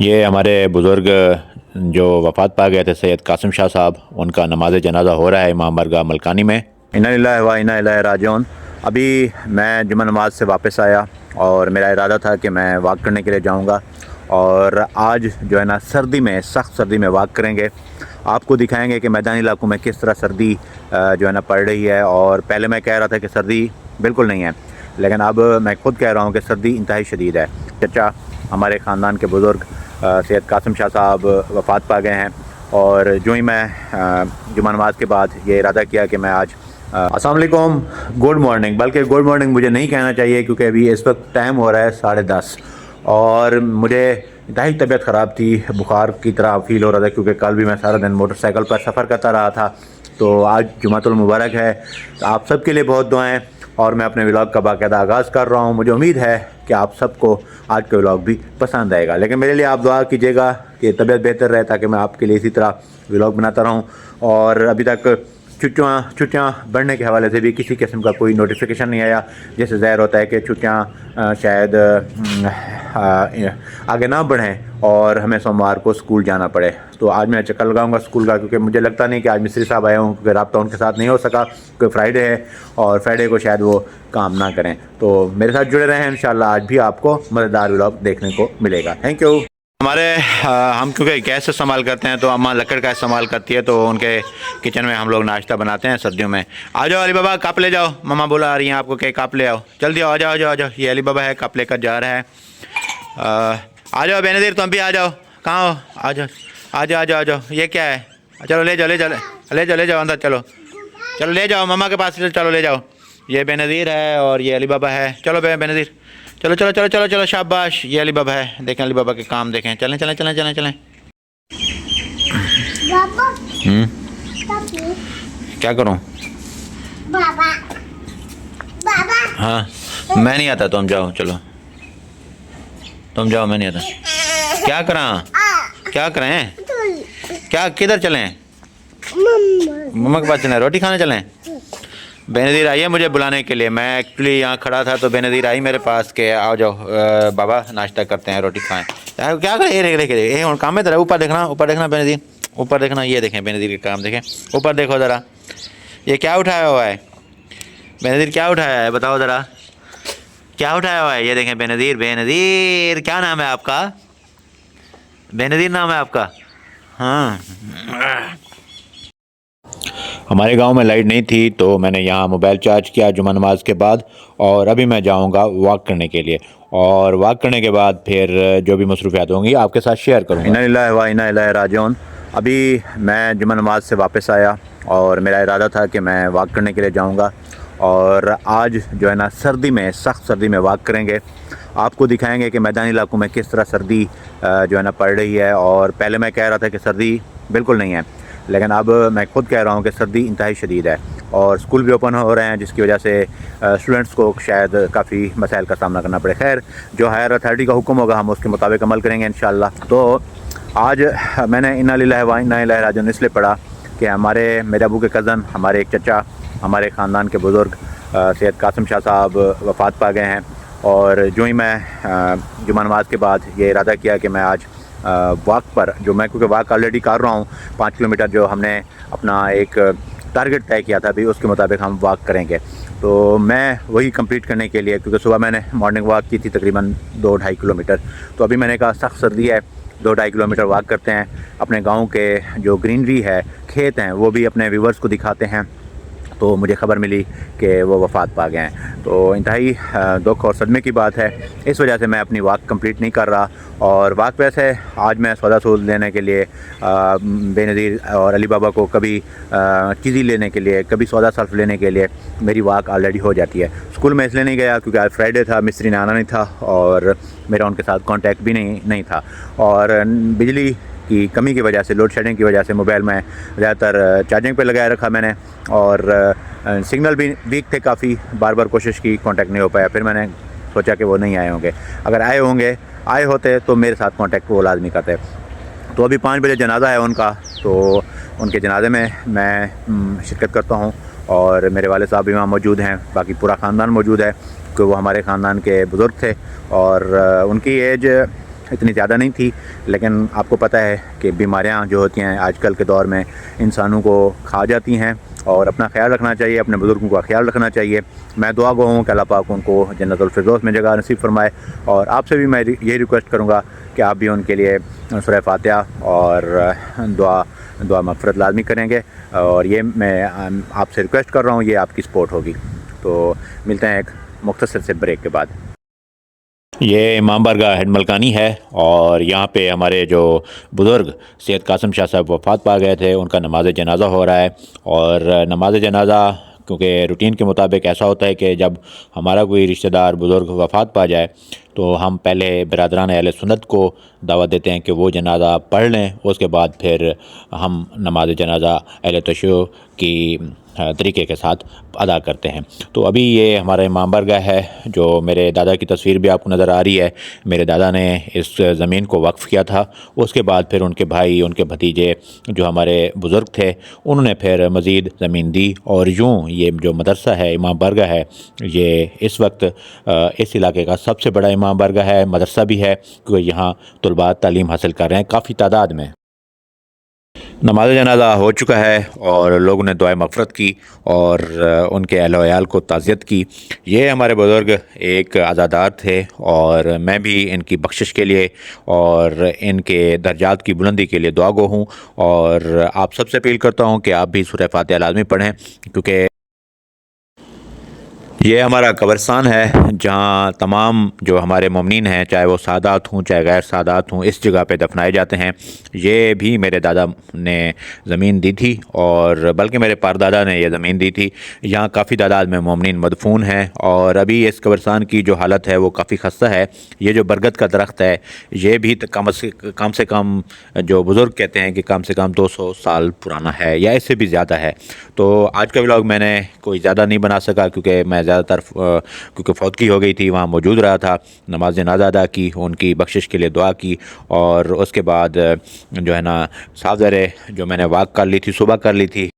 یہ ہمارے بزرگ جو وفات پا گئے تھے سید قاسم شاہ صاحب، ان کا نماز جنازہ ہو رہا ہے امام بارگاہ ملکانی میں۔ انا للہ و انا الیہ راجعون۔ ابھی میں جمعہ نماز سے واپس آیا اور میرا ارادہ تھا کہ میں واک کرنے کے لیے جاؤں گا، اور آج جو ہے نا سردی میں، سخت سردی میں واک کریں گے۔ آپ کو دکھائیں گے کہ میدانی علاقوں میں کس طرح سردی جو ہے نا پڑ رہی ہے، اور پہلے میں کہہ رہا تھا کہ سردی بالکل نہیں ہے، لیکن اب میں خود کہہ رہا ہوں کہ سردی انتہائی شدید ہے۔ چچا ہمارے خاندان کے بزرگ سید قاسم شاہ صاحب وفات پا گئے ہیں، اور جو ہی میں جمعہ نماز کے بعد یہ ارادہ کیا کہ میں آج السلام علیکم، گڈ مارننگ، بلکہ گڈ مارننگ مجھے نہیں کہنا چاہیے کیونکہ ابھی اس وقت ٹائم ہو رہا ہے 10:30، اور مجھے انتہائی طبیعت خراب تھی، بخار کی طرح فیل ہو رہا تھا کیونکہ کل بھی میں سارا دن موٹر سائیکل پر سفر کرتا رہا تھا۔ تو آج جمعہ المبارک ہے، آپ سب کے لیے بہت دعائیں، اور میں اپنے ولاگ کا باقاعدہ آغاز کر رہا ہوں۔ مجھے امید ہے کہ آپ سب کو آج کا ولاگ بھی پسند آئے گا، لیکن میرے لیے آپ دعا کیجیے گا کہ طبیعت بہتر رہے تاکہ میں آپ کے لیے اسی طرح ولاگ بناتا رہوں۔ اور ابھی تک چھٹیاں بڑھنے کے حوالے سے بھی کسی قسم کا کوئی نوٹیفیکیشن نہیں آیا، جیسے ظاہر ہوتا ہے کہ چھٹیاں شاید آگے نہ بڑھیں اور ہمیں سوموار کو اسکول جانا پڑے۔ تو آج میں چکر لگاؤں گا اسکول کا، کیونکہ مجھے لگتا نہیں کہ آج مستری صاحب آئے ہوں، کیونکہ رابطہ ان کے ساتھ نہیں ہو سکا کیونکہ فرائیڈے ہے اور فرائیڈے کو شاید وہ کام نہ کریں۔ تو میرے ساتھ جڑے رہیں، انشاءاللہ آج بھی آپ کو مزیدار ولاگ دیکھنے کو ملے گا۔ Thank you. ہم کیونکہ گیس استعمال کرتے ہیں تو اماں لکڑ کا استعمال کرتی ہے، تو ان کے کچن میں ہم لوگ ناشتہ بناتے ہیں سردیوں میں۔ آ جاؤ علی بابا، کپ لے جاؤ، ماما بلا رہی ہیں آپ کو کہ کپ لے آؤ، جلدی آؤ، آ جاؤ۔ یہ علی بابا ہے، کپ لے کر جا رہا ہے۔ آ جاؤ بے نظیر، تم بھی آ جاؤ، کہاں ہو؟ آ جاؤ۔ یہ کیا ہے؟ چلو لے جاؤ اندر، چلو لے جاؤ ماما کے پاس، چلو لے جاؤ۔ یہ بے نظیر ہے اور یہ علی بابا ہے۔ چلو بے نظیر، چلو شاباش۔ یہ علی بابا ہے، دیکھیں علی بابا کے کام دیکھیں۔ چلیں۔ کیا کروں؟ ہاں میں نہیں آتا، تم جاؤ، چلو تم جاؤ، میں نہیں آتا۔ کیا کریں؟ کدھر چلیں؟ مما کے پاس چلیں؟ روٹی کھانے چلیں؟ بے نظیر آئی ہے مجھے بلانے کے لیے، میں ایکچولی یہاں کھڑا تھا تو بے نظیر آئی میرے پاس کہ آؤ جاؤ بابا ناشتہ کرتے ہیں، روٹی کھائیں۔ کیا کریں؟ یہ کام ہے تیرا، اوپر دیکھنا بے نظیر، اوپر دیکھنا، یہ دیکھیں بے نظیر کے کام دیکھیں، اوپر دیکھو ذرا، یہ کیا اٹھایا ہوا ہے بے نظیر؟ کیا اٹھایا ہے بتاؤ ذرا، کیا اٹھایا ہوا ہے؟ یہ دیکھیں بے نظیر، کیا نام ہے آپ کا؟ بے نظیر نام ہے آپ کا؟ ہاں۔ ہمارے گاؤں میں لائٹ نہیں تھی تو میں نے یہاں موبائل چارج کیا جمعہ نماز کے بعد، اور ابھی میں جاؤں گا واک کرنے کے لیے، اور واک کرنے کے بعد پھر جو بھی مصروفیات ہوں گی آپ کے ساتھ شیئر کروں گا۔ انا للہ و انا الیہ راجعون۔ ابھی میں جمعہ نماز سے واپس آیا اور میرا ارادہ تھا کہ میں واک کرنے کے لیے جاؤں گا، اور آج جو ہے نا سردی میں، سخت سردی میں واک کریں گے۔ آپ کو دکھائیں گے کہ میدانی علاقوں میں کس طرح سردی جو ہے نا پڑ رہی ہے، اور پہلے میں کہہ رہا تھا کہ سردی بالکل نہیں ہے، لیکن اب میں خود کہہ رہا ہوں کہ سردی انتہائی شدید ہے، اور اسکول بھی اوپن ہو رہے ہیں جس کی وجہ سے اسٹوڈنٹس کو شاید کافی مسائل کا سامنا کرنا پڑے۔ خیر، جو ہائر اتھارٹی کا حکم ہوگا ہم اس کے مطابق عمل کریں گے انشاءاللہ۔ تو آج میں نے انا للہ و انا الیہ راجعون اس لیے پڑھا کہ میرے ابو کے کزن، ہمارے ایک چچا، ہمارے خاندان کے بزرگ سید قاسم شاہ صاحب وفات پا گئے ہیں، اور جو ہی میں جمعہ نماز کے بعد یہ ارادہ کیا کہ میں آج واک پر، جو میں کیونکہ واک آلریڈی کر رہا ہوں 5 کلومیٹر، جو ہم نے اپنا ایک ٹارگٹ طے کیا تھا بھی اس کے مطابق ہم واک کریں گے، تو میں وہی کمپلیٹ کرنے کے لیے، کیونکہ صبح میں نے مارننگ واک کی تھی تقریباً 2-2.5 کلومیٹر، تو ابھی میں نے کہا سخت سردی ہے، 2-2.5 کلومیٹر واک کرتے ہیں، اپنے گاؤں کے جو گرینری ہے، کھیت ہیں، وہ بھی اپنے ویورز کو دکھاتے ہیں۔ تو مجھے خبر ملی کہ وہ وفات پا گئے ہیں، تو انتہائی دکھ اور صدمے کی بات ہے، اس وجہ سے میں اپنی واک کمپلیٹ نہیں کر رہا۔ اور واک ویسے آج میں سودا سود لینے کے لیے بے نظیر اور علی بابا کو کبھی چیزی لینے کے لیے، کبھی سودا صرف لینے کے لیے میری واک آلریڈی ہو جاتی ہے۔ اسکول میں اس لیے نہیں گیا کیونکہ آج فرائیڈے تھا، مستری نے آنا نہیں تھا، اور میرا ان کے ساتھ کانٹیکٹ بھی نہیں تھا، اور بجلی کی کمی کی وجہ سے، لوڈ شیڈنگ کی وجہ سے موبائل میں زیادہ تر چارجنگ پہ لگائے رکھا میں نے، اور سگنل بھی ویک تھے کافی، بار کوشش کی، کانٹیکٹ نہیں ہو پایا۔ پھر میں نے سوچا کہ وہ نہیں آئے ہوں گے، اگر آئے ہوتے تو میرے ساتھ کانٹیکٹ وہ لازمی کرتے۔ تو ابھی 5 بجے جنازہ ہے ان کا، تو ان کے جنازے میں میں شرکت کرتا ہوں، اور میرے والد صاحب بھی وہاں موجود ہیں، باقی پورا خاندان موجود ہے، کہ وہ ہمارے خاندان کے بزرگ تھے، اور ان کی ایج اتنی زیادہ نہیں تھی، لیکن آپ کو پتہ ہے کہ بیماریاں جو ہوتی ہیں آج کل کے دور میں انسانوں کو کھا جاتی ہیں، اور اپنا خیال رکھنا چاہیے، اپنے بزرگوں کا خیال رکھنا چاہیے۔ میں دعا گو ہوں کہ اللہ پاک ان کو جنت الفردوس میں جگہ نصیب فرمائے، اور آپ سے بھی میں یہی ریکویسٹ کروں گا کہ آپ بھی ان کے لیے سورہ فاتحہ اور دعا مغفرت لازمی کریں گے، اور یہ میں آپ سے ریکویسٹ کر رہا ہوں، یہ آپ کی سپورٹ ہوگی۔ تو ملتے ہیں ایک مختصر سے بریک کے بعد۔ یہ امام بارگاہ ہیڈ ملکانی ہے، اور یہاں پہ ہمارے جو بزرگ سید قاسم شاہ صاحب وفات پا گئے تھے، ان کا نماز جنازہ ہو رہا ہے۔ اور نماز جنازہ کیونکہ روٹین کے مطابق ایسا ہوتا ہے کہ جب ہمارا کوئی رشتہ دار بزرگ وفات پا جائے تو ہم پہلے برادران اہل سنت کو دعوت دیتے ہیں کہ وہ جنازہ پڑھ لیں، اس کے بعد پھر ہم نماز جنازہ اہل تشیع کی طریقے کے ساتھ ادا کرتے ہیں۔ تو ابھی یہ ہمارا امام بارگاہ ہے، جو میرے دادا کی تصویر بھی آپ کو نظر آ رہی ہے۔ میرے دادا نے اس زمین کو وقف کیا تھا، اس کے بعد پھر ان کے بھائی، ان کے بھتیجے جو ہمارے بزرگ تھے، انہوں نے پھر مزید زمین دی، اور یوں یہ جو مدرسہ ہے، امام بارگاہ ہے، یہ اس وقت اس علاقے کا سب سے بڑا امام بارگاہ ہے، مدرسہ بھی ہے، کیونکہ یہاں طلباء تعلیم حاصل کر رہے ہیں کافی تعداد میں۔ نماز جنازہ ہو چکا ہے، اور لوگوں نے دعائے مغفرت کی، اور ان کے اہل و عیال کو تعزیت کی۔ یہ ہمارے بزرگ ایک عزادار تھے، اور میں بھی ان کی بخشش کے لیے اور ان کے درجات کی بلندی کے لیے دعا گو ہوں، اور آپ سب سے اپیل کرتا ہوں کہ آپ بھی سورہ فاتحہ لازمی پڑھیں، کیونکہ یہ ہمارا قبرستان ہے جہاں تمام جو ہمارے مومنین ہیں، چاہے وہ سادات ہوں چاہے غیر سادات ہوں، اس جگہ پہ دفنائے جاتے ہیں۔ یہ بھی میرے دادا نے زمین دی تھی، اور بلکہ میرے پردادا نے یہ زمین دی تھی۔ یہاں کافی تعداد میں مومنین مدفون ہیں، اور ابھی اس قبرستان کی جو حالت ہے وہ کافی خستہ ہے۔ یہ جو برگد کا درخت ہے، یہ بھی کم سے کم جو بزرگ کہتے ہیں کہ کم سے کم 200 سال پرانا ہے، یا اس سے بھی زیادہ ہے۔ تو آج کا ولاگ میں نے کوئی زیادہ نہیں بنا سکا، کیونکہ میں زیادہ تر کیونکہ فوتگی ہو گئی تھی، وہاں موجود رہا تھا، نماز جنازہ ادا کی، ان کی بخشش کے لیے دعا کی، اور اس کے بعد جو ہے نا صاف ظاہر ہے جو میں نے واک کر لی تھی، صبح کر لی تھی،